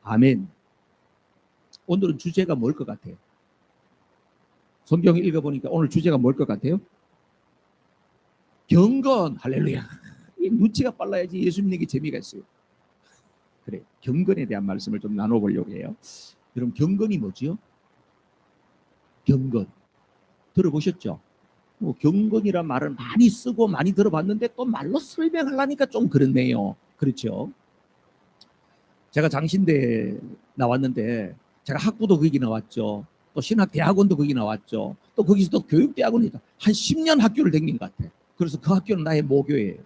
아멘. 오늘은 주제가 뭘 것 같아요? 성경을 읽어보니까 오늘 주제가 뭘 것 같아요? 경건. 할렐루야. 이 눈치가 빨라야지 예수님에게 재미가 있어요. 그래, 경건에 대한 말씀을 좀 나눠보려고 해요. 여러분, 경건이 뭐지요? 경건 들어보셨죠? 경건이란 말을 많이 쓰고 많이 들어봤는데 또 말로 설명하려니까 좀 그렇네요. 그렇죠? 제가 장신대 나왔는데 제가 학부도 거기 나왔죠. 또 신학대학원도 거기 나왔죠. 또 거기서 또 교육대학원이니까 한 10년 학교를 다닌 것 같아요. 그래서 그 학교는 나의 모교예요.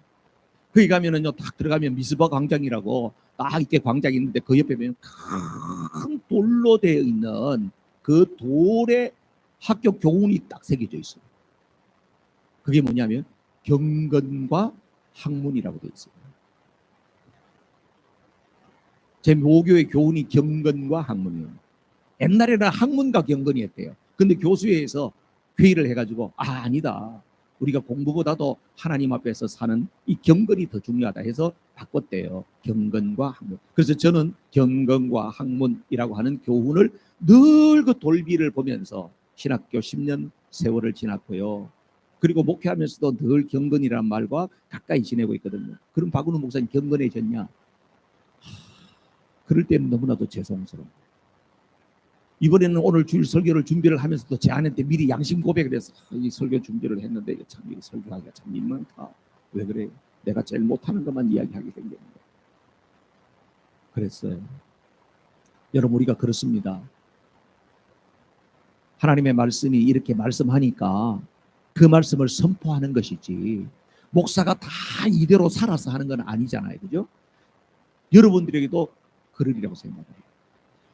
거기 가면은요, 딱 들어가면 미스바 광장이라고 딱 이렇게 광장이 있는데 그 옆에 보면 큰 돌로 되어 있는 그 돌에 학교 교훈이 딱 새겨져 있어요. 그게 뭐냐면 경건과 학문이라고 되어 있어요. 제 모교의 교훈이 경건과 학문이에요. 옛날에는 학문과 경건이었대요. 근데 교수회에서 회의를 해가지고 아니다. 우리가 공부보다도 하나님 앞에서 사는 이 경건이 더 중요하다 해서 바꿨대요. 경건과 학문. 그래서 저는 경건과 학문이라고 하는 교훈을 늘 그 돌비를 보면서 신학교 10년 세월을 지났고요. 그리고 목회하면서도 늘 경건이라는 말과 가까이 지내고 있거든요. 그럼 박은우 목사님 경건해졌냐? 그럴 때는 너무나도 죄송스러워. 이번에는 오늘 주일 설교를 준비를 하면서도 제 아내한테 미리 양심 고백을 해서 이 설교 준비를 했는데 참 이 설교하기가 참 민망하다. 왜 그래? 내가 제일 못하는 것만 이야기하게 생겼는데. 그랬어요. 여러분, 우리가 그렇습니다. 하나님의 말씀이 이렇게 말씀하니까 그 말씀을 선포하는 것이지 목사가 다 이대로 살아서 하는 건 아니잖아요. 그죠? 여러분들에게도 그러리라고 생각해요.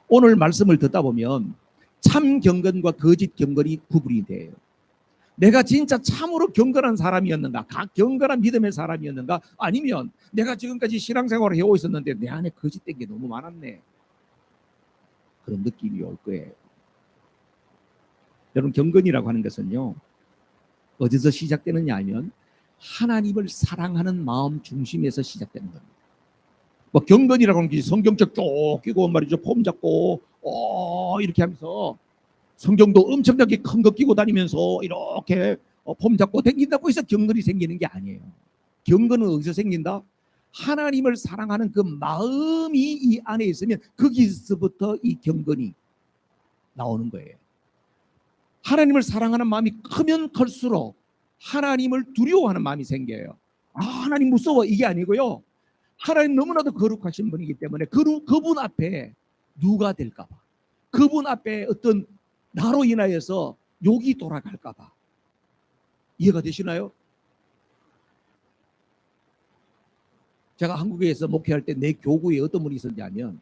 오늘 말씀을 듣다 보면 참 경건과 거짓 경건이 구분이 돼요. 내가 진짜 참으로 경건한 사람이었는가, 경건한 믿음의 사람이었는가, 아니면 내가 지금까지 신앙생활을 해오고 있었는데 내 안에 거짓된 게 너무 많았네, 그런 느낌이 올 거예요. 여러분, 경건이라고 하는 것은요, 어디서 시작되느냐 하면 하나님을 사랑하는 마음 중심에서 시작되는 겁니다. 뭐 경건이라고 하는 게 성경책 쭉 끼고 말이죠, 폼 잡고 이렇게 하면서 성경도 엄청나게 큰 거 끼고 다니면서 이렇게 폼 잡고 다닌다고 해서 경건이 생기는 게 아니에요. 경건은 어디서 생긴다? 하나님을 사랑하는 그 마음이 이 안에 있으면 거기서부터 이 경건이 나오는 거예요. 하나님을 사랑하는 마음이 크면 클수록 하나님을 두려워하는 마음이 생겨요. 하나님 무서워, 이게 아니고요. 하나님 너무나도 거룩하신 분이기 때문에 그분 앞에 누가 될까 봐, 그분 앞에 어떤 나로 인하여서 욕이 돌아갈까 봐. 이해가 되시나요? 제가 한국에서 목회할 때 내 교구에 어떤 분이 있었냐면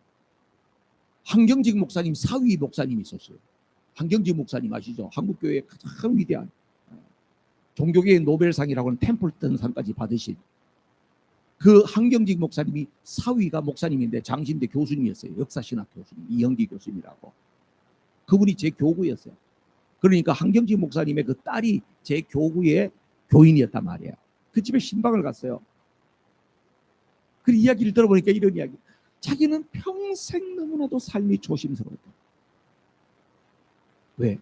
한경직 목사님, 사위 목사님이 있었어요. 한경직 목사님 아시죠? 한국교회의 가장 위대한 종교계의 노벨상이라고 하는 템플턴 상까지 받으신 그 한경직 목사님이 사위가 목사님인데 장신대 교수님이었어요. 역사신학 교수님, 이영기 교수님이라고. 그분이 제 교구였어요. 그러니까 한경직 목사님의 그 딸이 제 교구의 교인이었단 말이에요. 그 집에 신방을 갔어요. 그 이야기를 들어보니까 이런 이야기. 자기는 평생 너무나도 삶이 조심스러웠다. 왜?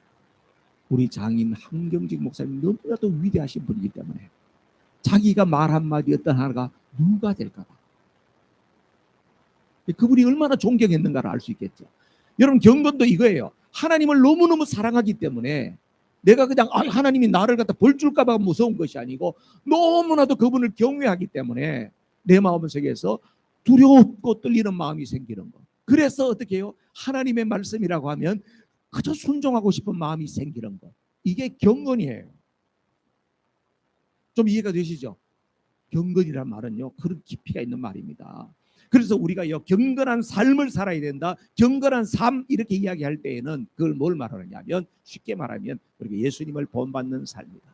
우리 장인 한경직 목사님 너무나도 위대하신 분이기 때문에 자기가 말 한마디 어떤 하나가 누가 될까 봐. 그분이 얼마나 존경했는가를 알 수 있겠죠. 여러분, 경건도 이거예요. 하나님을 너무너무 사랑하기 때문에 내가 그냥 하나님이 나를 갖다 벌 줄까 봐 무서운 것이 아니고 너무나도 그분을 경외하기 때문에 내 마음 속에서 두렵고 떨리는 마음이 생기는 거. 그래서 어떻게 해요? 하나님의 말씀이라고 하면 그저 순종하고 싶은 마음이 생기는 거. 이게 경건이에요. 좀 이해가 되시죠? 경건이란 말은요, 그런 깊이가 있는 말입니다. 그래서 우리가 경건한 삶을 살아야 된다, 경건한 삶 이렇게 이야기할 때에는 그걸 뭘 말하느냐면 쉽게 말하면 우리가 예수님을 본받는 삶이다,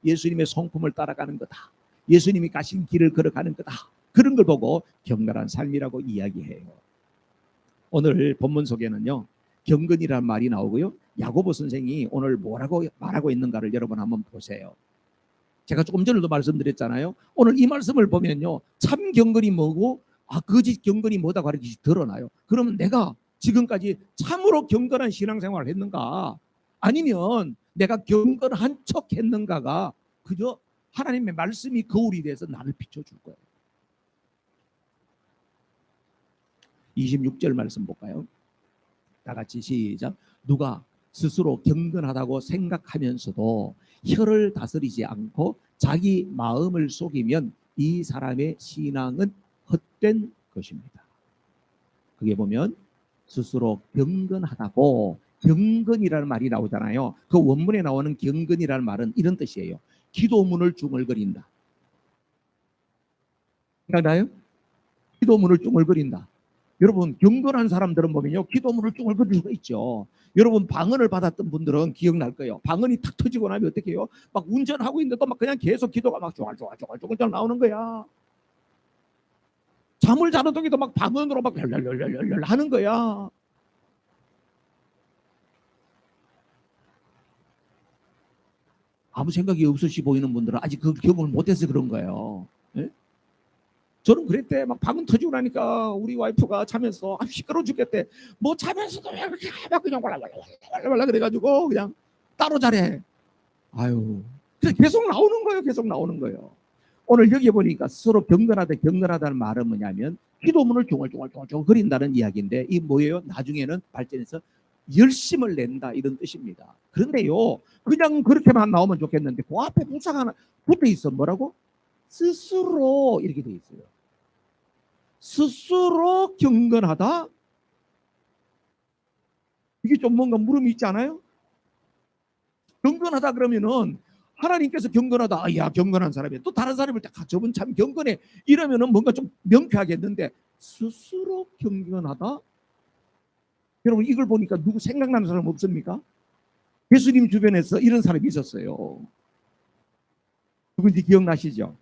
예수님의 성품을 따라가는 거다, 예수님이 가신 길을 걸어가는 거다, 그런 걸 보고 경건한 삶이라고 이야기해요. 오늘 본문 속에는요, 경건이라는 말이 나오고요, 야고보 선생이 오늘 뭐라고 말하고 있는가를 여러분 한번 보세요. 제가 조금 전에도 말씀드렸잖아요. 오늘 이 말씀을 보면요, 참 경건이 뭐고 거짓 경건이 뭐다 가르치지 드러나요. 그러면 내가 지금까지 참으로 경건한 신앙생활을 했는가, 아니면 내가 경건한 척 했는가가 그저 하나님의 말씀이 거울이 돼서 나를 비춰줄 거예요. 26절 말씀 볼까요? 다 같이 시작. 누가 스스로 경건하다고 생각하면서도 혀를 다스리지 않고 자기 마음을 속이면 이 사람의 신앙은 헛된 것입니다. 그게 보면 스스로 경건하다고, 경건이라는 말이 나오잖아요. 그 원문에 나오는 경건이라는 말은 이런 뜻이에요. 기도문을 중얼거린다. 생각나요? 기도문을 중얼거린다. 여러분, 경건한 사람들은 보면요, 기도문을 중얼거릴 수가 있죠. 여러분, 방언을 받았던 분들은 기억날 거예요. 방언이 탁 터지고 나면 어떻게 해요? 막 운전하고 있는데도 막 그냥 계속 기도가 막 쪼갈쪼갈 나오는 거야. 잠을 자는 동에도 막 방언으로 막 렬렬렬렬 하는 거야. 아무 생각이 없으시 보이는 분들은 아직 그 경험을 못해서 그런 거예요. 예? 저는 그랬대. 막 방언 터지고 나니까 우리 와이프가 자면서 시끄러워 죽겠대. 뭐 자면서도 이렇게 막 그냥 왈랄왈랄 그래가지고 그냥 따로 자래. 아유, 계속 나오는 거예요. 계속 나오는 거예요. 오늘 여기 보니까 스스로 경건하다는 말은 뭐냐면 기도문을 중얼중얼 거린다는 이야기인데, 이 뭐예요? 나중에는 발전해서 열심을 낸다 이런 뜻입니다. 그런데요, 그냥 그렇게만 나오면 좋겠는데 그 앞에 부사가 하나 붙어 있어. 뭐라고? 스스로 이렇게 돼 있어요. 스스로 경건하다. 이게 좀 뭔가 물음이 있지 않아요? 경건하다 그러면은 하나님께서 경건하다. 야, 경건한 사람이야. 또 다른 사람을 딱 저분 참 경건해. 이러면은 뭔가 좀 명쾌하겠는데 스스로 경건하다? 여러분, 이걸 보니까 누구 생각나는 사람 없습니까? 예수님 주변에서 이런 사람이 있었어요. 누군지 기억나시죠?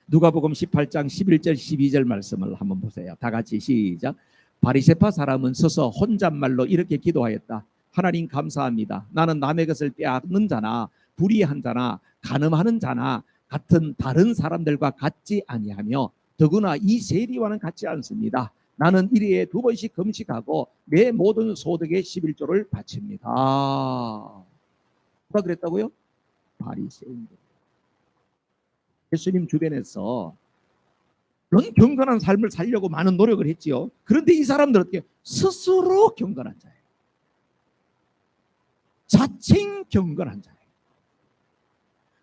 누가복음 18장 11절 12절 말씀을 한번 보세요. 다 같이 시작. 바리새파 사람은 서서 혼잣말로 이렇게 기도하였다. 하나님 감사합니다. 나는 남의 것을 빼앗는 자나 불의한 자나 간음하는 자나 같은 다른 사람들과 같지 아니하며 더구나 이 세리와는 같지 않습니다. 나는 일일에 2번씩 금식하고 내 모든 소득의 11조를 바칩니다. 누가 그랬다고요? 바리새인들. 예수님 주변에서 그런 경건한 삶을 살려고 많은 노력을 했지요. 그런데 이 사람들은 어떻게 스스로 경건한 자예요. 자칭 경건한 자예요.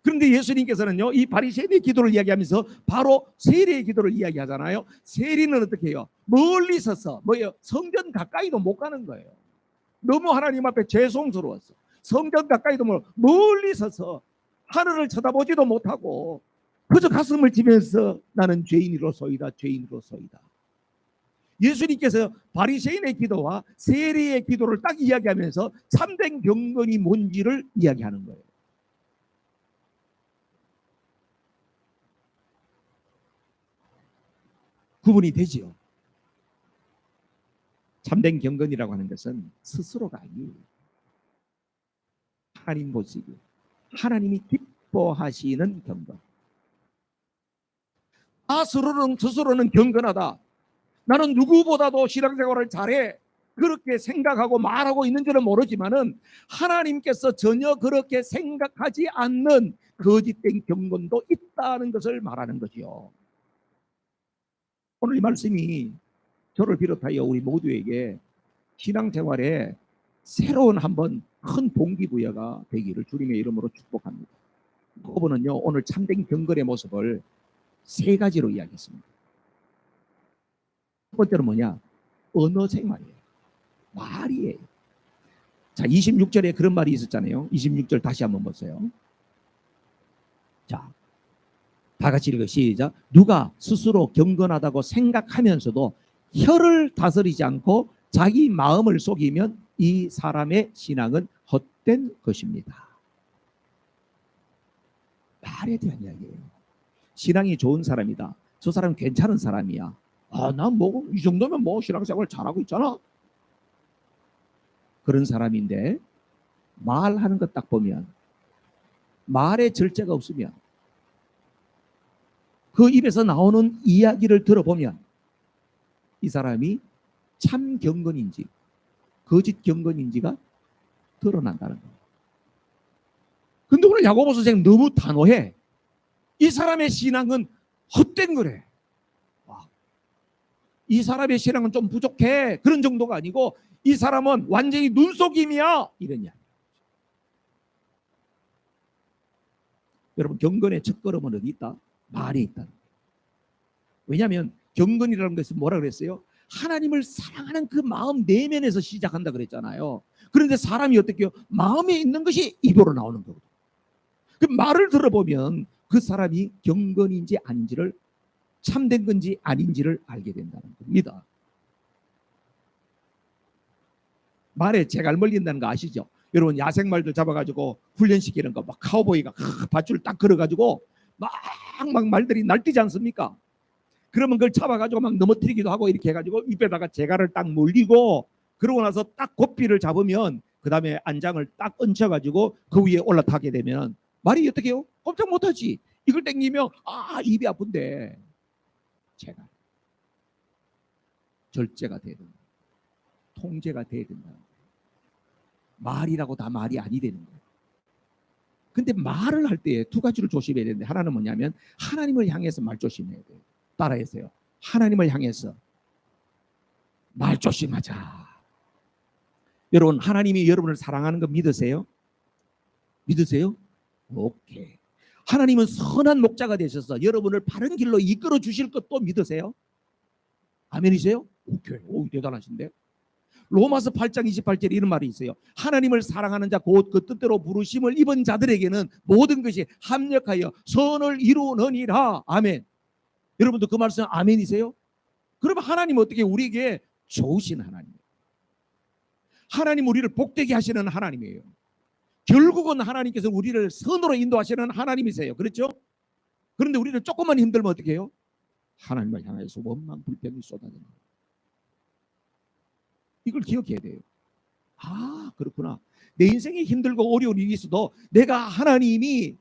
그런데 예수님께서는요, 이 바리새인의 기도를 이야기하면서 바로 세리의 기도를 이야기하잖아요. 세리는 어떻게 해요? 멀리 서서 뭐예요? 성전 가까이도 못 가는 거예요. 너무 하나님 앞에 죄송스러웠어. 성전 가까이도 멀리 서서 하늘을 쳐다보지도 못하고 그저 가슴을 치면서 나는 죄인으로서이다, 죄인으로서이다. 예수님께서 바리새인의 기도와 세리의 기도를 딱 이야기하면서 참된 경건이 뭔지를 이야기하는 거예요. 구분이 되지요. 참된 경건이라고 하는 것은 스스로가 아니에요. 하나님 보시기, 하나님이 기뻐하시는 경건. 스스로는 경건하다. 나는 누구보다도 신앙생활을 잘해. 그렇게 생각하고 말하고 있는 줄은 모르지만은 하나님께서 전혀 그렇게 생각하지 않는 거짓된 경건도 있다는 것을 말하는 거죠. 오늘 이 말씀이 저를 비롯하여 우리 모두에게 신앙생활에 새로운 한번 큰 동기부여가 되기를 주님의 이름으로 축복합니다. 그분은요, 오늘 참된 경건의 모습을 3가지로 이야기했습니다. 첫 번째는 뭐냐? 언어 생활이에요. 말이에요. 자, 26절에 그런 말이 있었잖아요. 26절 다시 한번 보세요. 자, 다 같이 읽어 시작. 누가 스스로 경건하다고 생각하면서도 혀를 다스리지 않고 자기 마음을 속이면 이 사람의 신앙은 헛된 것입니다. 말에 대한 이야기예요. 신앙이 좋은 사람이다. 저 사람 괜찮은 사람이야. 난 뭐 이 정도면 뭐 신앙생활 잘하고 있잖아. 그런 사람인데 말하는 것 딱 보면 말에 절제가 없으면 그 입에서 나오는 이야기를 들어보면 이 사람이 참 경건인지 거짓 경건인지가 드러난다는 거예요. 근데 오늘 야고보 선생님 너무 단호해. 이 사람의 신앙은 헛된 거래. 이 사람의 신앙은 좀 부족해. 그런 정도가 아니고 이 사람은 완전히 눈속임이야. 이런 이야기. 여러분, 경건의 첫걸음은 어디 있다? 말에 있다. 왜냐하면 경건이라는 것은 뭐라 그랬어요? 하나님을 사랑하는 그 마음 내면에서 시작한다 그랬잖아요. 그런데 사람이 어떻게 해요? 마음에 있는 것이 입으로 나오는 거거든요. 그 말을 들어보면 그 사람이 경건인지 아닌지를, 참된 건지 아닌지를 알게 된다는 겁니다. 말에 재갈 멀린다는 거 아시죠? 여러분, 야생말들 잡아가지고 훈련시키는 거, 막 카우보이가 밧줄 딱 걸어가지고 막 말들이 날뛰지 않습니까? 그러면 그걸 잡아가지고 막 넘어뜨리기도 하고 이렇게 해가지고 입에다가 재갈을 딱 물리고, 그러고 나서 딱 고삐를 잡으면 그 다음에 안장을 딱 얹혀가지고 그 위에 올라타게 되면 말이 어떻게 해요? 꼼짝 못하지. 이걸 당기면 입이 아픈데 재갈, 절제가 돼야 된다. 통제가 돼야 된다. 말이라고 다 말이 아니 되는 거예요. 근데 말을 할 때 두 가지를 조심해야 되는데, 하나는 뭐냐면 하나님을 향해서 말 조심해야 돼요. 따라하세요. 하나님을 향해서 말 조심하자. 여러분, 하나님이 여러분을 사랑하는 거 믿으세요? 믿으세요? 오케이. 하나님은 선한 목자가 되셔서 여러분을 바른 길로 이끌어 주실 것도 믿으세요? 아멘이세요? 오케이. 오, 대단하신데. 로마서 8장 28절에 이런 말이 있어요. 하나님을 사랑하는 자 곧 그 뜻대로 부르심을 입은 자들에게는 모든 것이 합력하여 선을 이루느니라. 아멘. 여러분도 그 말씀 아멘이세요? 그러면 하나님은 어떻게 우리에게 좋으신 하나님이에요. 하나님 우리를 복되게 하시는 하나님이에요. 결국은 하나님께서 우리를 선으로 인도하시는 하나님이세요. 그렇죠? 그런데 우리는 조금만 힘들면 어떻게 해요? 하나님을 향해서 원망 불평이 쏟아지는 거예요. 이걸 기억해야 돼요. 그렇구나. 내 인생에 힘들고 어려운 일이 있어도 내가 하나님이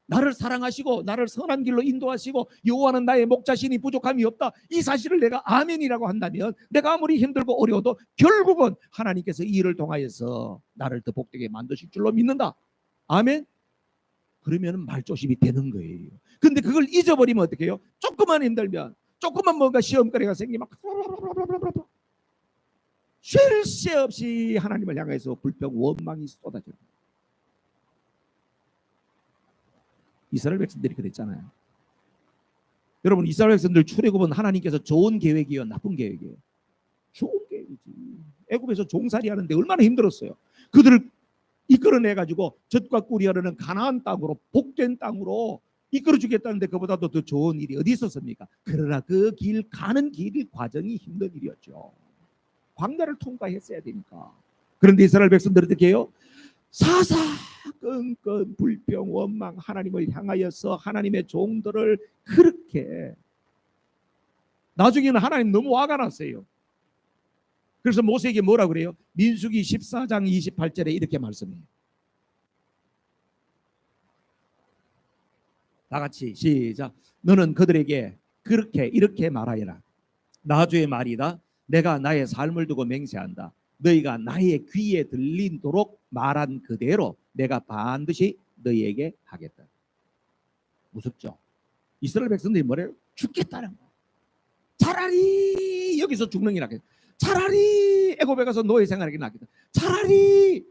나를 사랑하시고 나를 선한 길로 인도하시고 여호와는 나의 목자시니 부족함이 없다, 이 사실을 내가 아멘이라고 한다면 내가 아무리 힘들고 어려워도 결국은 하나님께서 이 일을 통하여서 나를 더 복되게 만드실 줄로 믿는다. 아멘. 그러면 말조심이 되는 거예요. 근데 그걸 잊어버리면 어떻게 해요? 조금만 힘들면, 조금만 뭔가 시험거리가 생기면 쉴 새 없이 하나님을 향해서 불평 원망이 쏟아져요. 이스라엘 백성들이 그랬잖아요. 여러분, 이스라엘 백성들 출애굽은 하나님께서 좋은 계획이에요, 나쁜 계획이에요? 좋은 계획이지. 애굽에서 종살이 하는데 얼마나 힘들었어요. 그들을 이끌어내가지고 젖과 꿀이 흐르는 가나안 땅으로, 복된 땅으로 이끌어주겠다는데 그보다도 더 좋은 일이 어디 있었습니까? 그러나 그 길 가는 길 과정이 힘든 일이었죠. 광야를 통과했어야 되니까. 그런데 이스라엘 백성들은 어떻게 해요? 사사건건 불평 원망, 하나님을 향하여서 하나님의 종들을 그렇게, 나중에는 하나님 너무 화가 났어요. 그래서 모세에게 뭐라 그래요? 민수기 14장 28절에 이렇게 말씀해요. 다 같이 시작. 너는 그들에게 그렇게 이렇게 말하여라. 나 주의 말이다. 내가 나의 삶을 두고 맹세한다. 너희가 나의 귀에 들리도록 말한 그대로 내가 반드시 너희에게 하겠다. 무섭죠? 이스라엘 백성들이 뭐래요? 죽겠다는 거. 차라리 여기서 죽는 게 낫겠다. 차라리 애굽에 가서 노예 생활하기 낫겠다. 차라리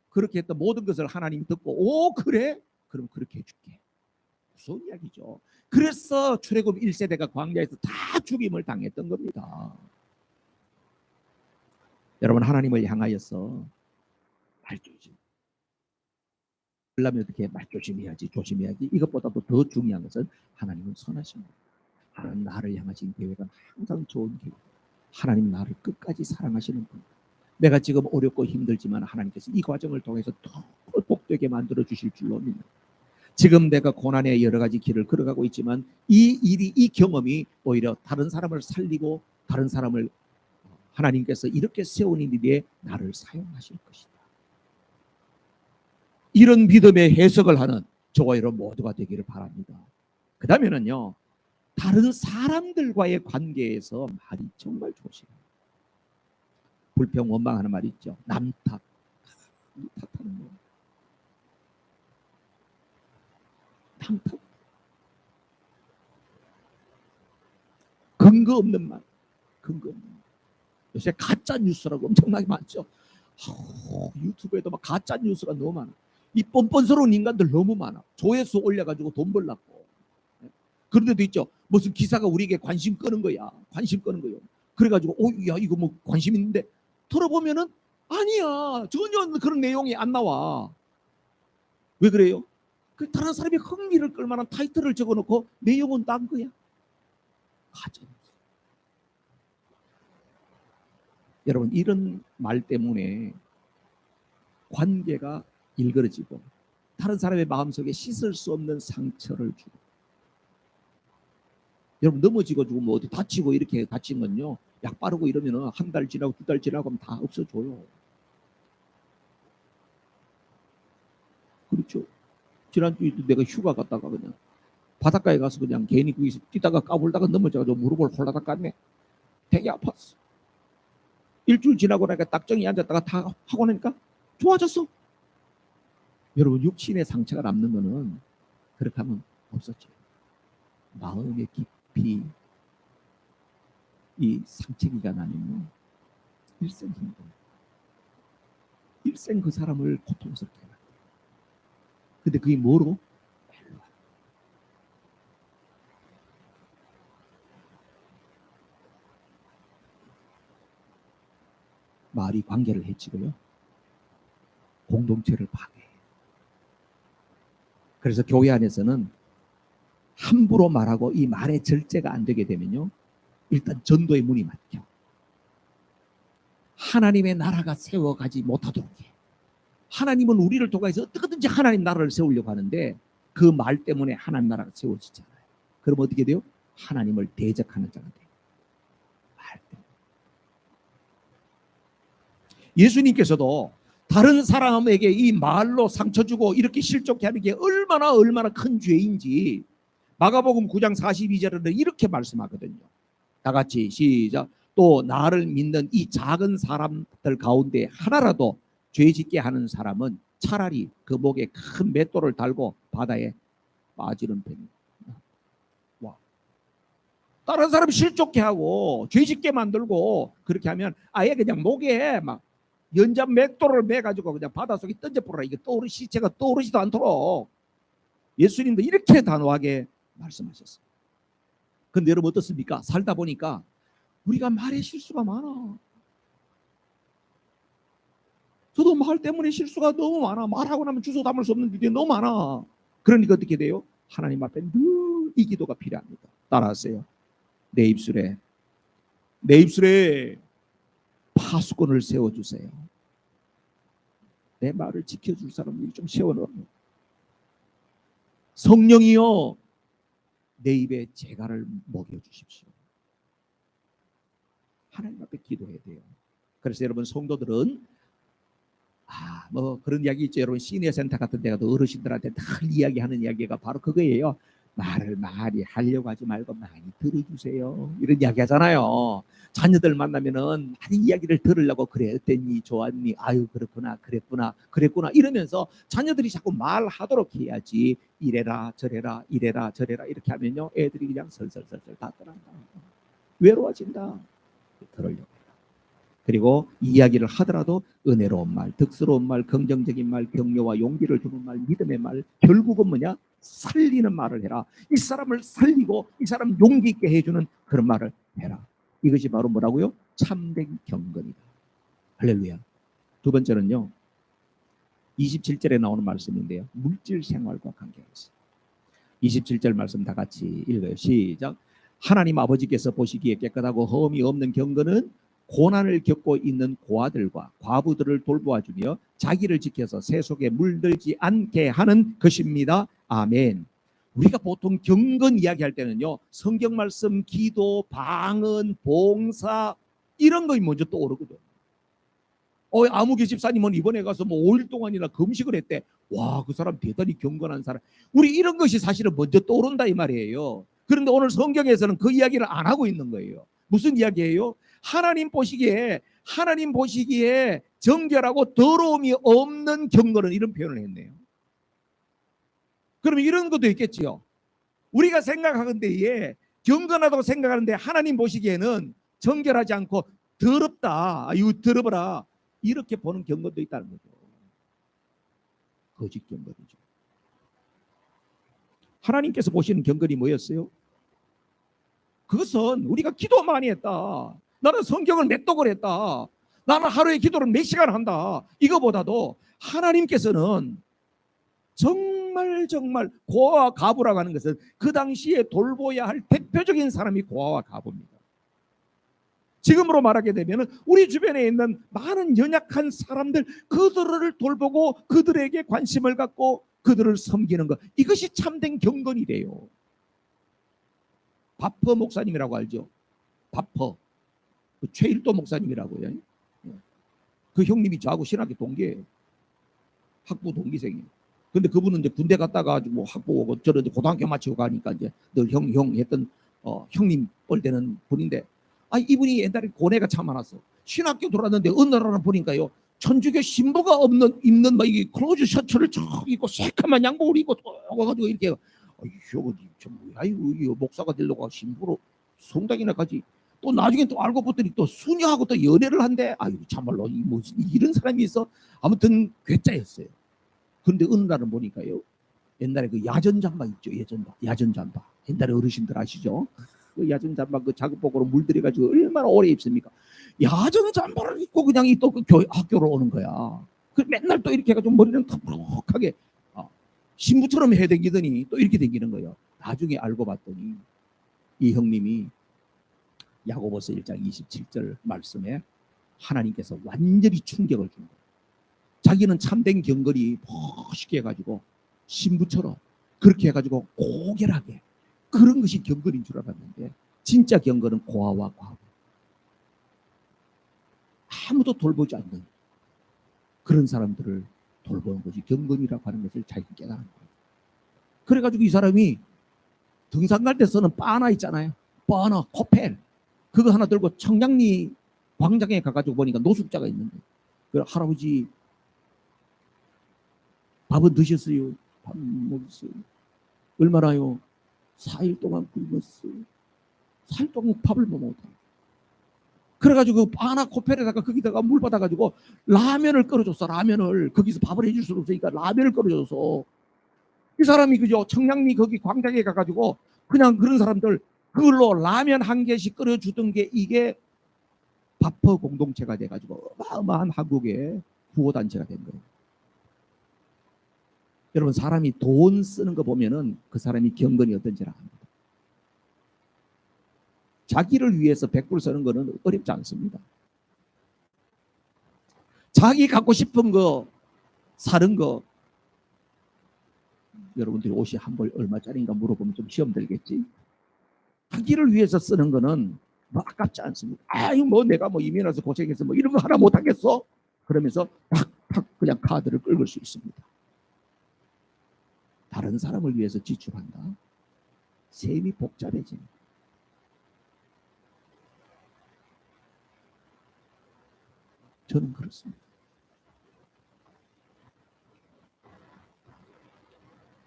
그렇게 했던 모든 것을 하나님이 듣고, 오 그래? 그럼 그렇게 해줄게. 무슨 이야기죠? 그래서 출애굽 1세대가 광야에서 다 죽임을 당했던 겁니다. 여러분, 하나님을 향하여서 말조심. 그러려면 어떻게 말조심해야지, 조심해야지. 이것보다도 더 중요한 것은 하나님은 선하신 분. 하나님 나를 향하신 계획은 항상 좋은 계획. 하나님 나를 끝까지 사랑하시는 분. 내가 지금 어렵고 힘들지만 하나님께서 이 과정을 통해서 더 복되게 만들어 주실 줄로 믿는. 지금 내가 고난의 여러 가지 길을 걸어가고 있지만 이 일이, 이 경험이 오히려 다른 사람을 살리고 다른 사람을 하나님께서 이렇게 세운 일에 나를 사용하실 것이다. 이런 믿음의 해석을 하는 저와 여러분 모두가 되기를 바랍니다. 그 다음에는요, 다른 사람들과의 관계에서 말이 정말 조심해요. 불평 원망하는 말이 있죠. 남탓. 탓하는 거. 남탓. 근거 없는 말. 근거 없는 말. 요새 가짜 뉴스라고 엄청나게 많죠. 유튜브에도 막 가짜 뉴스가 너무 많아. 이 뻔뻔스러운 인간들 너무 많아. 조회수 올려가지고 돈 벌라고. 그런 데도 있죠. 무슨 기사가 우리에게 관심 끄는 거야. 관심 끄는 거요. 그래가지고 야 이거 뭐 관심 있는데 들어보면은 아니야. 전혀 그런 내용이 안 나와. 왜 그래요? 그 다른 사람이 흥미를 끌만한 타이틀을 적어놓고 내용은 딴 거야. 가짜. 여러분 이런 말 때문에 관계가 일그러지고 다른 사람의 마음속에 씻을 수 없는 상처를 주고 여러분 넘어지고 뭐 어디 다치고 이렇게 다친 건요 약 바르고 이러면은 한 달 지나고 두 달 지나고 하면 다 없어져요. 그렇죠. 지난주에도 내가 휴가 갔다가 그냥 바닷가에 가서 그냥 괜히 거기서 뛰다가 까불다가 넘어져가지고 무릎을 홀라닥 깠네. 되게 아팠어. 일주일 지나고 나니까 딱정이 앉았다가 다 하고 나니까 좋아졌어. 여러분 육신의 상처가 남는 거는 그렇게 하면 없었죠. 마음의 깊이 이 상처기가 나면요 일생 힘들어. 일생 그 사람을 고통스럽게 해요. 근데 그게 뭐로? 말이 관계를 해치고요. 공동체를 파괴해요. 그래서 교회 안에서는 함부로 말하고 이 말의 절제가 안 되게 되면요. 일단 전도의 문이 막혀. 하나님의 나라가 세워가지 못하도록 해. 하나님은 우리를 통해서 어떻게든지 하나님 나라를 세우려고 하는데 그 말 때문에 하나님 나라가 세워지잖아요. 그럼 어떻게 돼요? 하나님을 대적하는 자가 돼요. 말 때문에. 예수님께서도 다른 사람에게 이 말로 상처 주고 이렇게 실족해 하는 게 얼마나 큰 죄인지 마가복음 9장 42절에는 이렇게 말씀하거든요. 다 같이 시작. 또 나를 믿는 이 작은 사람들 가운데 하나라도 죄짓게 하는 사람은 차라리 그 목에 큰 맷돌을 달고 바다에 빠지는 편입니다. 와. 다른 사람 실족해 하고 죄짓게 만들고 그렇게 하면 아예 그냥 목에 막 연장 맷돌을 매가지고 그냥 바닷속에 던져버려라. 이게 시체가 떠오르지도 않도록 예수님도 이렇게 단호하게 말씀하셨어요. 근데 여러분 어떻습니까? 살다 보니까 우리가 말에 실수가 많아. 저도 말 때문에 실수가 너무 많아. 말하고 나면 주워 담을 수 없는 일이 너무 많아. 그러니까 어떻게 돼요? 하나님 앞에 늘 이 기도가 필요합니다. 따라하세요. 내 입술에 파수꾼을 세워주세요. 내 말을 지켜줄 사람들이 좀 세워놓으라. 성령이여 내 입에 재갈을 먹여주십시오. 하나님 앞에 기도해야 돼요. 그래서 여러분 성도들은 뭐 그런 이야기 있죠. 여러분 시니어 센터 같은 데 가도 어르신들한테 늘 이야기하는 이야기가 바로 그거예요. 말을 많이 하려고 하지 말고 많이 들어주세요. 이런 이야기 하잖아요. 자녀들 만나면은 많이 이야기를 들으려고 그래 어땠니 좋았니 아유 그렇구나 그랬구나 이러면서 자녀들이 자꾸 말하도록 해야지. 이래라 저래라 이렇게 하면요 애들이 그냥 설설설설 다 떠난다. 외로워진다. 들으려고. 그리고 이야기를 하더라도 은혜로운 말, 덕스러운 말, 긍정적인 말, 격려와 용기를 주는 말, 믿음의 말, 결국은 뭐냐? 살리는 말을 해라. 이 사람을 살리고 이 사람 용기 있게 해주는 그런 말을 해라. 이것이 바로 뭐라고요? 참된 경건이다. 할렐루야. 두 번째는요. 27절에 나오는 말씀인데요. 물질 생활과 관계가 있어요. 27절 말씀 다 같이 읽어요. 시작. 하나님 아버지께서 보시기에 깨끗하고 흠이 없는 경건은 고난을 겪고 있는 고아들과 과부들을 돌보아주며 자기를 지켜서 새 속에 물들지 않게 하는 것입니다. 아멘. 우리가 보통 경건 이야기할 때는요. 성경 말씀, 기도, 방언, 봉사 이런 거이 먼저 떠오르거든. 아무개 집사님은 이번에 가서 뭐 5일 동안이나 금식을 했대. 와, 그 사람 대단히 경건한 사람. 우리 이런 것이 사실은 먼저 떠오른다 이 말이에요. 그런데 오늘 성경에서는 그 이야기를 안 하고 있는 거예요. 무슨 이야기예요? 하나님 보시기에 정결하고 더러움이 없는 경건은, 이런 표현을 했네요. 그러면 이런 것도 있겠지요. 우리가 생각하건대에 경건하다고 생각하는데 하나님 보시기에는 정결하지 않고 더럽다, 이거 더러워라, 이렇게 보는 경건도 있다는 거죠. 거짓 경건이죠. 하나님께서 보시는 경건이 뭐였어요? 그것은 우리가 기도 많이 했다, 나는 성경을 몇 독을 했다, 나는 하루에 기도를 몇 시간 한다, 이거보다도 하나님께서는 정말 고아와 가부라고 하는 것은 그 당시에 돌보아야 할 대표적인 사람이 고아와 가부입니다. 지금으로 말하게 되면 우리 주변에 있는 많은 연약한 사람들, 그들을 돌보고 그들에게 관심을 갖고 그들을 섬기는 것, 이것이 참된 경건이래요. 바퍼 목사님이라고 알죠? 바퍼, 그 최일도 목사님이라고요. 그 형님이 저하고 신학교 동기예요. 학부 동기생이에요. 근데 그분은 이제 군대 갔다가 뭐 학부 오고, 저는 이제 고등학교 마치고 가니까 이제 늘 형 했던 형님 뻘되는 분인데, 이분이 옛날에 고뇌가 참 많았어. 신학교 들어왔는데 어느 날은 보니까요, 천주교 신부가 입는 막 이게 클로즈 셔츠를 쫙 입고 새까만 양복을 입고 와가지고 이렇게, 이거 참 뭐야, 이거 목사가 되려고 신부로 성당이나 가지. 또 나중에 또 알고 봤더니 또 수녀하고 또 연애를 한대. 참말로 무슨 이런 사람이 있어. 아무튼 괴짜였어요. 그런데 어느 날은 보니까요, 옛날에 그 야전 잠바 있죠, 야전 잠바. 옛날에 어르신들 아시죠? 그 야전 잠바 그 작업복으로 물들여가지고 얼마나 오래 입습니까? 야전 잠바를 입고 그냥 또 그 학교로 오는 거야. 그 맨날 또 이렇게 해가지고 머리는 턱하게 신부처럼 해댕기더니 또 이렇게 댕기는 거예요. 나중에 알고 봤더니 이 형님이 야고보서 1장 27절 말씀에 하나님께서 완전히 충격을 준 거예요. 자기는 참된 경건이 멋있게 해가지고 신부처럼 그렇게 해가지고 고결하게, 그런 것이 경건인 줄 알았는데, 진짜 경건은 고아와 과부, 아무도 돌보지 않는 그런 사람들을 돌보는 것이 경건이라고 하는 것을 잘 깨달은 거예요. 그래가지고 이 사람이 등산 갈 때 쓰는 바나 있잖아요, 바나 코펠, 그거 하나 들고 청량리 광장에 가가지고 보니까 노숙자가 있는데, 그 할아버지 밥은 드셨어요? 밥 먹었어요. 얼마나요? 4일 동안 굶었어요. 4일 동안 밥을 못 먹었다. 그래가지고 바나 코펠에다가 거기다가 물 받아가지고 라면을 끓여줬어. 라면을, 거기서 밥을 해줄 수 없으니까 라면을 끓여줘서, 이 사람이 그죠, 청량리 거기 광장에 가가지고 그냥 그런 사람들 그걸로 라면 한 개씩 끓여주던 게 이게 바퍼 공동체가 돼가지고 어마어마한 한국의 구호단체가 된 거예요. 여러분, 사람이 돈 쓰는 거 보면은 그 사람이 경건이 어떤지를 압니다. 자기를 위해서 100불 쓰는 거는 어렵지 않습니다. 자기 갖고 싶은 거 사는 거, 여러분들이 옷이 한 벌 얼마짜리인가 물어보면 좀 시험 들겠지. 자기를 위해서 쓰는 거는 뭐 아깝지 않습니다. 뭐 내가 뭐 이민 와서 고생해서 뭐 이런 거 하나 못 하겠어? 그러면서 탁탁 그냥 카드를 긁을 수 있습니다. 다른 사람을 위해서 지출한다, 셈이 복잡해집니다. 저는 그렇습니다.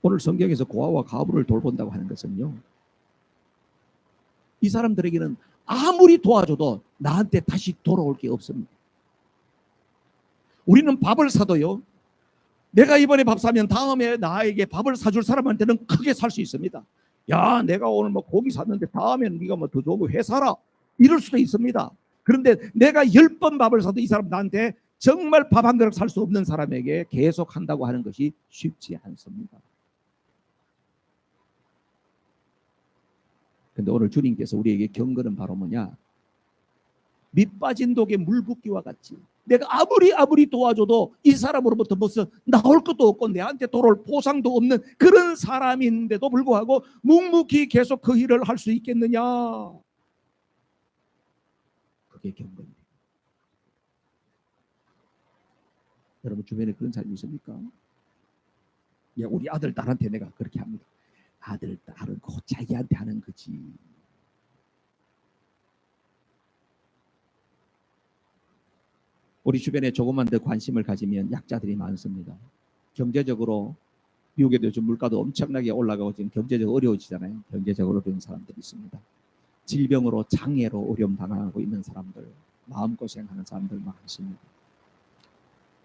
오늘 성경에서 고아와 가부를 돌본다고 하는 것은요, 이 사람들에게는 아무리 도와줘도 나한테 다시 돌아올 게 없습니다. 우리는 밥을 사도요, 내가 이번에 밥 사면 다음에 나에게 밥을 사줄 사람한테는 크게 살 수 있습니다. 야, 내가 오늘 뭐 고기 샀는데 다음에는 네가 뭐 더 좋은 거 회 사라, 이럴 수도 있습니다. 그런데 내가 10번 밥을 사도 이 사람 나한테 정말 밥 한 그릇 살 수 없는 사람에게 계속 한다고 하는 것이 쉽지 않습니다. 근데 오늘 주님께서 우리에게 경건은 바로 뭐냐? 밑 빠진 독에 물 붓기와 같이, 내가 아무리 도와줘도 이 사람으로부터 무슨 나올 것도 없고 내한테 돌아올 보상도 없는 그런 사람인데도 불구하고 묵묵히 계속 그 일을 할 수 있겠느냐? 그게 경건이에요. 여러분 주변에 그런 사람이 있습니까? 우리 아들 딸한테 내가 그렇게 합니다. 아들, 딸은 곧 자기한테 하는 거지. 우리 주변에 조금만 더 관심을 가지면 약자들이 많습니다. 경제적으로 미국에도 요즘 물가도 엄청나게 올라가고 지금 경제적으로 어려워지잖아요. 경제적으로 어려운 사람들이 있습니다. 질병으로 장애로 어려움 당하고 있는 사람들, 마음고생하는 사람들 많습니다.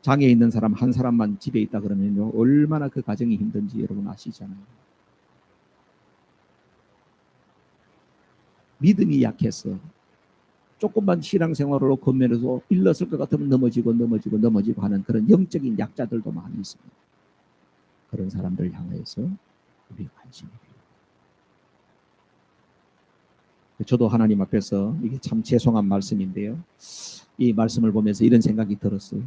장애 있는 사람 한 사람만 집에 있다 그러면요, 얼마나 그 가정이 힘든지 여러분 아시잖아요. 믿음이 약해서 조금만 신앙생활으로 겉면에서 일렀을 것 같으면 넘어지고 하는 그런 영적인 약자들도 많이 있습니다. 그런 사람들 향해서 우리 관심이 필요합니다. 저도 하나님 앞에서 이게 참 죄송한 말씀인데요. 이 말씀을 보면서 이런 생각이 들었어요.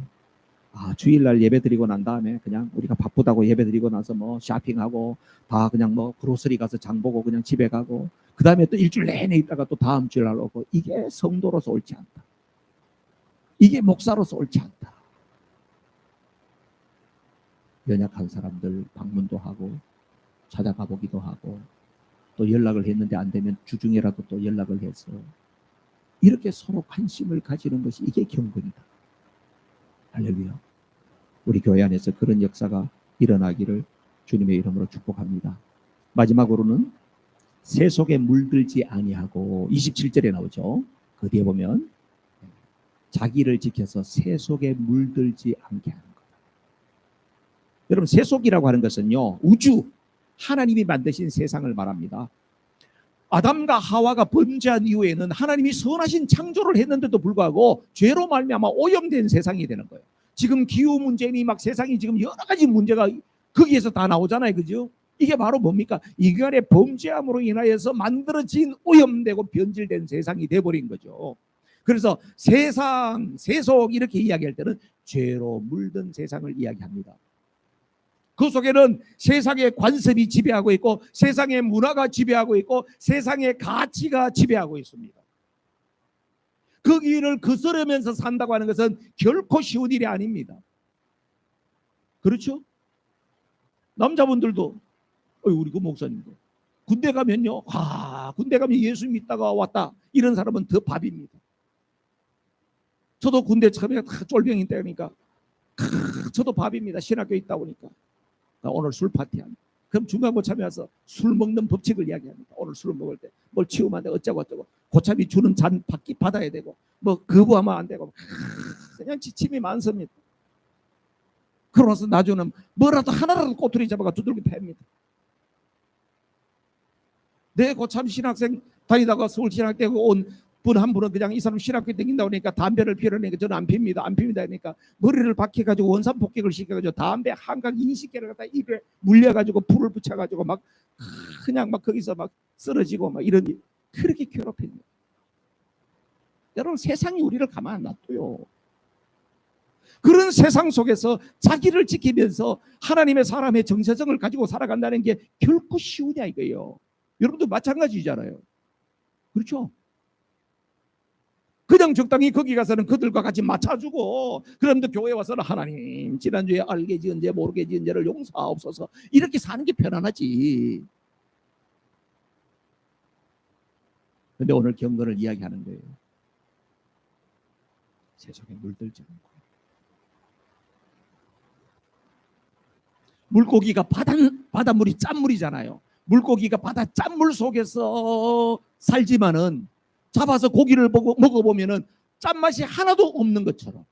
주일날 예배 드리고 난 다음에 그냥 우리가 바쁘다고 예배 드리고 나서 뭐 쇼핑하고 다 그냥 뭐 그로서리 가서 장 보고 그냥 집에 가고 그 다음에 또 일주일 내내 있다가 또 다음 주일날 오고, 이게 성도로서 옳지 않다. 이게 목사로서 옳지 않다. 연약한 사람들 방문도 하고 찾아가 보기도 하고 또 연락을 했는데 안 되면 주중에라도 또 연락을 해서 이렇게 서로 관심을 가지는 것이 이게 경건이다. 할렐루야. 우리 교회 안에서 그런 역사가 일어나기를 주님의 이름으로 축복합니다. 마지막으로는 새 속에 물들지 아니하고 27절에 나오죠. 그 뒤에 보면 자기를 지켜서 새 속에 물들지 않게 하는 거다. 여러분, 새 속이라고 하는 것은요, 우주, 하나님이 만드신 세상을 말합니다. 아담과 하와가 범죄한 이후에는 하나님이 선하신 창조를 했는데도 불구하고 죄로 말미암아 오염된 세상이 되는 거예요. 지금 기후 문제니 막 세상이 지금 여러 가지 문제가 거기에서 다 나오잖아요. 그죠? 이게 바로 뭡니까? 인간의 범죄함으로 인하여서 만들어진 오염되고 변질된 세상이 돼버린 거죠. 그래서 세상, 세속 이렇게 이야기할 때는 죄로 물든 세상을 이야기합니다. 그 속에는 세상의 관습이 지배하고 있고 세상의 문화가 지배하고 있고 세상의 가치가 지배하고 있습니다. 그 길을 거스르면서 산다고 하는 것은 결코 쉬운 일이 아닙니다. 그렇죠? 남자분들도 우리 그 목사님도 군대 가면요, 군대 가면 예수 믿다가 왔다 이런 사람은 더 밥입니다. 저도 군대 처음에 쫄병인 때니까 저도 밥입니다. 신학교에 있다 보니까 오늘 술 파티합니다. 그럼 중간고 참에 와서 술 먹는 법칙을 이야기합니다. 오늘 술을 먹을 때 뭘 치우면 안 되고 어쩌고 고참이 주는 잔 받아야 되고 뭐 거부하면 안 되고 그냥 지침이 많습니다. 그러면서 나중에는 뭐라도 하나라도 꼬투리 잡아가 두들겨 팹니다. 내 고참 신학생 다니다가 서울 신학대 온 분 한 분은 그냥 이 사람 신학교 댕긴다고 하니까 담배를 피우려니까 저는 안 핍니다. 하니까 머리를 박혀가지고 원산 폭격을 시켜가지고 담배 한강 20개를 갖다 입에 물려가지고 불을 붙여가지고 막 그냥 막 거기서 막 쓰러지고 막 이런, 그렇게 괴롭힙니다. 여러분, 세상이 우리를 가만 안 놔둬요. 그런 세상 속에서 자기를 지키면서 하나님의 사람의 정체성을 가지고 살아간다는 게 결코 쉬우냐 이거예요. 여러분도 마찬가지잖아요. 그렇죠? 그냥 적당히 거기 가서는 그들과 같이 맞춰주고, 그런데 교회 와서는 하나님 지난주에 알게 지은 죄 모르게 지은 죄를 용서하옵소서 이렇게 사는 게 편안하지. 그런데 오늘 경건을 이야기하는 거예요. 세상에 물들지 않고. 물고기가 바닷물이 짠물이잖아요. 물고기가 바다 짠물 속에서 살지만은 잡아서 고기를 먹어보면은 짠맛이 하나도 없는 것처럼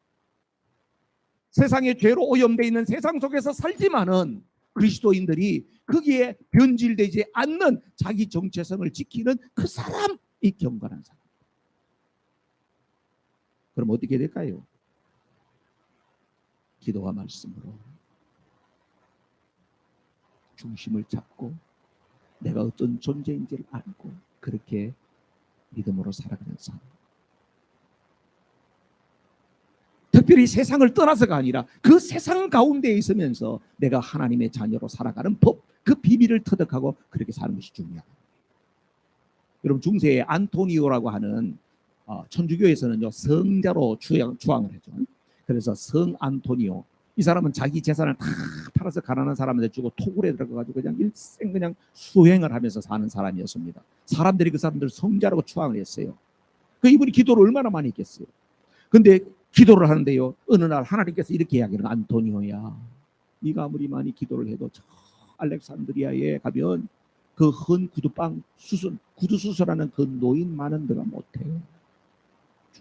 세상의 죄로 오염되어 있는 세상 속에서 살지만은 그리스도인들이 거기에 변질되지 않는 자기 정체성을 지키는 그 사람이 경건한 사람. 그럼 어떻게 될까요? 기도와 말씀으로 중심을 잡고 내가 어떤 존재인지를 알고 그렇게 믿음으로 살아가는 삶. 특별히 세상을 떠나서가 아니라 그 세상 가운데 있으면서 내가 하나님의 자녀로 살아가는 법, 그 비밀을 터득하고 그렇게 사는 것이 중요합니다. 여러분, 중세에 안토니오라고 하는 천주교에서는요 성자로 주앙을 하죠. 그래서 성 안토니오, 이 사람은 자기 재산을 다 팔아서 가난한 사람한테 주고 토굴에 들어가가지고 그냥 일생 그냥 수행을 하면서 사는 사람이었습니다. 사람들이 그 사람들을 성자라고 추앙을 했어요. 그 이분이 기도를 얼마나 많이 했겠어요. 근데 기도를 하는데요, 어느 날 하나님께서 이렇게 이야기하는, 안토니오야, 네가 아무리 많이 기도를 해도 저 알렉산드리아에 가면 그 헌 구두방 수술, 구두 수술하는 그 노인만은 너가 못해.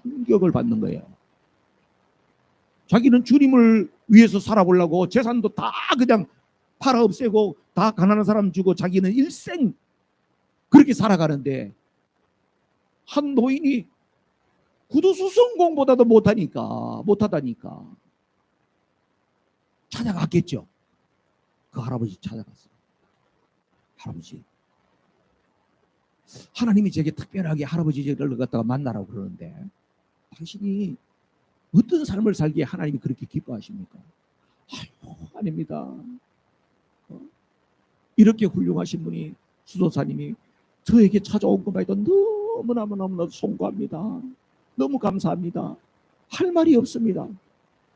충격을 받는 거예요. 자기는 주님을 위해서 살아보려고 재산도 다 그냥 팔아 없애고 다 가난한 사람 주고 자기는 일생 그렇게 살아가는데 한 노인이 구두수성공보다도 못하다니까 찾아갔겠죠. 그 할아버지 찾아갔어요. 할아버지, 하나님이 제게 특별하게 할아버지를 갖다가 만나라고 그러는데 당신이 어떤 삶을 살기에 하나님이 그렇게 기뻐하십니까? 아유, 아닙니다. 이렇게 훌륭하신 분이, 수도사님이 저에게 찾아온 것만 해도 너무나도 송구합니다. 너무 감사합니다. 할 말이 없습니다.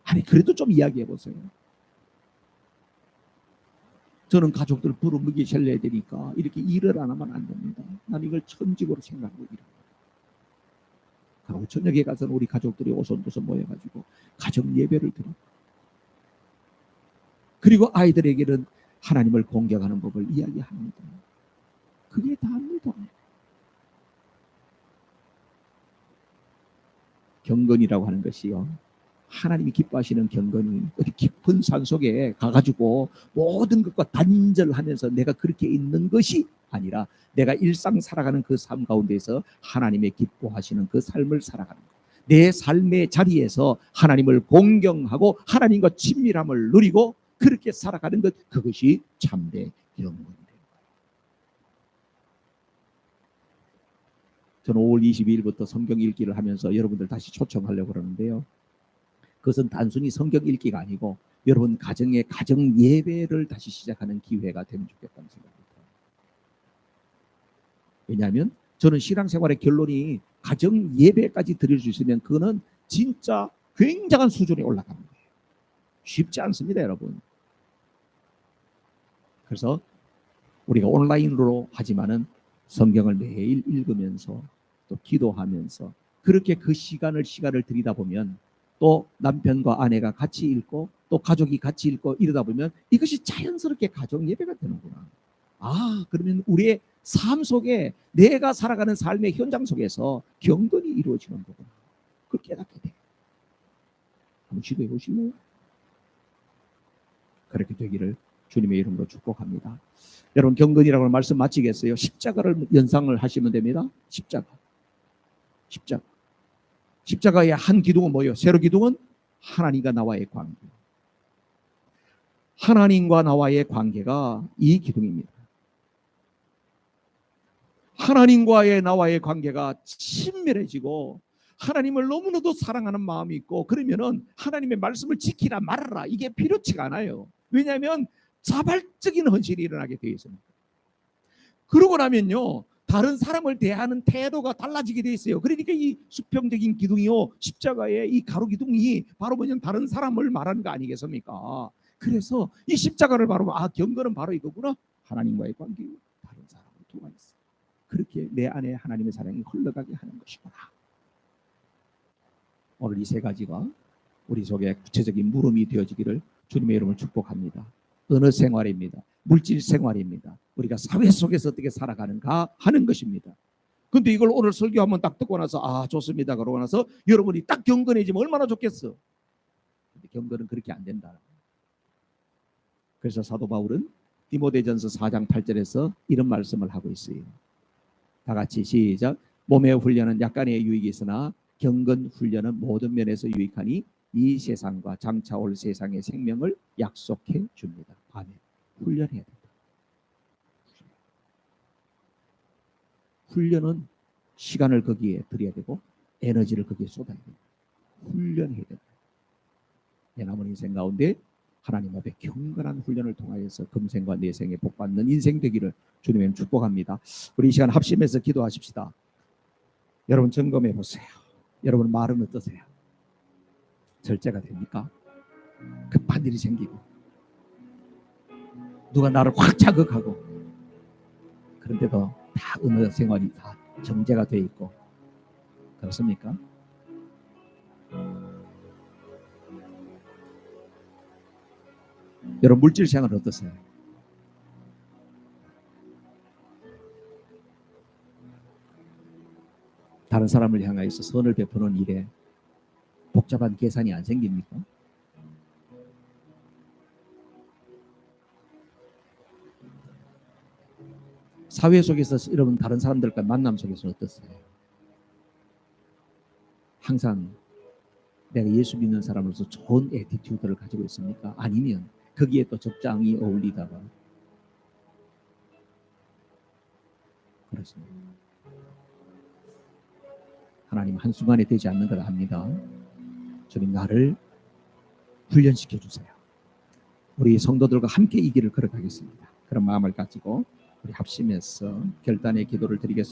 아니, 그래도 좀 이야기해 보세요. 저는 가족들 부르먹이 살려야 되니까 이렇게 일을 안 하면 안 됩니다. 난 이걸 천직으로 생각하고 일합니다. 그리고 저녁에 가서는 우리 가족들이 오손도손 모여가지고 가정 예배를 들어. 그리고 아이들에게는 하나님을 공경하는 법을 이야기합니다. 그게 다입니다. 경건이라고 하는 것이요, 하나님이 기뻐하시는 경건이 어디 깊은 산 속에 가가지고 모든 것과 단절하면서 내가 그렇게 있는 것이 아니라 내가 일상 살아가는 그 삶 가운데서 하나님의 기뻐하시는 그 삶을 살아가는 것. 내 삶의 자리에서 하나님을 공경하고 하나님과 친밀함을 누리고 그렇게 살아가는 것, 그것이 참된 경건입니다. 저는 5월 22일부터 성경 읽기를 하면서 여러분들 다시 초청하려고 그러는데요, 그것은 단순히 성경 읽기가 아니고 여러분 가정의 가정 예배를 다시 시작하는 기회가 되면 좋겠다는 생각입니다. 왜냐하면 저는 신앙생활의 결론이 가정 예배까지 드릴 수 있으면 그거는 진짜 굉장한 수준에 올라가는 거예요. 쉽지 않습니다, 여러분. 그래서 우리가 온라인으로 하지만은 성경을 매일 읽으면서 또 기도하면서 그렇게 그 시간을 들이다 보면 또 남편과 아내가 같이 읽고 또 가족이 같이 읽고 이러다 보면 이것이 자연스럽게 가정 예배가 되는구나. 아, 그러면 우리의 삶 속에 내가 살아가는 삶의 현장 속에서 경건이 이루어지는 거구나. 그걸 깨닫게 돼. 한번 시도해 보실래요? 그렇게 되기를 주님의 이름으로 축복합니다. 여러분, 경건이라고 하는 말씀 마치겠어요. 십자가를 연상을 하시면 됩니다. 십자가의 한 기둥은 뭐예요? 세로 기둥은 하나님과 나와의 관계. 하나님과 나와의 관계가 이 기둥입니다. 하나님과의 나와의 관계가 친밀해지고 하나님을 너무나도 사랑하는 마음이 있고 그러면은 하나님의 말씀을 지키라 말아라 이게 필요치가 않아요. 왜냐하면 자발적인 헌신이 일어나게 되어 있습니다. 그러고 나면요, 다른 사람을 대하는 태도가 달라지게 되어 있어요. 그러니까 이 수평적인 기둥이요, 십자가의 이 가로 기둥이 바로 뭐냐면 다른 사람을 말하는 거 아니겠습니까? 그래서 이 십자가를 바로 경건은 바로 이거구나. 하나님과의 관계, 다른 사람을 도와 있어. 그렇게 내 안에 하나님의 사랑이 흘러가게 하는 것이구나. 오늘 이 세 가지가 우리 속에 구체적인 물음이 되어지기를 주님의 이름을 축복합니다. 어느 생활입니다. 물질 생활입니다. 우리가 사회 속에서 어떻게 살아가는가 하는 것입니다. 근데 이걸 오늘 설교 한번 딱 듣고 나서 좋습니다 그러고 나서 여러분이 딱 경건해지면 얼마나 좋겠어. 근데 경건은 그렇게 안 된다. 그래서 사도 바울은 디모데전서 4장 8절에서 이런 말씀을 하고 있어요. 다 같이 시작. 몸의 훈련은 약간의 유익이 있으나 경건 훈련은 모든 면에서 유익하니 이 세상과 장차 올 세상의 생명을 약속해 줍니다. 아멘. 훈련해야 된다. 훈련은 시간을 거기에 들여야 되고 에너지를 거기에 쏟아야 됩니다. 훈련해야 된다. 내 남은 인생 가운데 하나님 앞에 경건한 훈련을 통하여서 금생과 내생에 복받는 인생 되기를 주님의 축복합니다. 우리 이 시간 합심해서 기도하십시다. 여러분 점검해 보세요. 여러분 말은 어떠세요? 절제가 됩니까? 급한 일이 생기고 누가 나를 확 자극하고 그런데도 다 언어 생활이 다 정제가 돼 있고 그렇습니까? 여러분 물질 생활은 어떠세요? 다른 사람을 향하여서 선을 베푸는 일에 복잡한 계산이 안 생깁니까? 사회 속에서 여러분 다른 사람들과 만남 속에서 어떠세요? 항상 내가 예수 믿는 사람으로서 좋은 애티튜드를 가지고 있습니까? 아니면 거기에 또 적장이 어울리다가 그렇습니다. 하나님 한순간에 되지 않는 걸 압니다. 주님 나를 훈련시켜 주세요. 우리 성도들과 함께 이 길을 걸어가겠습니다. 그런 마음을 가지고 우리 합심해서 결단의 기도를 드리겠습니다.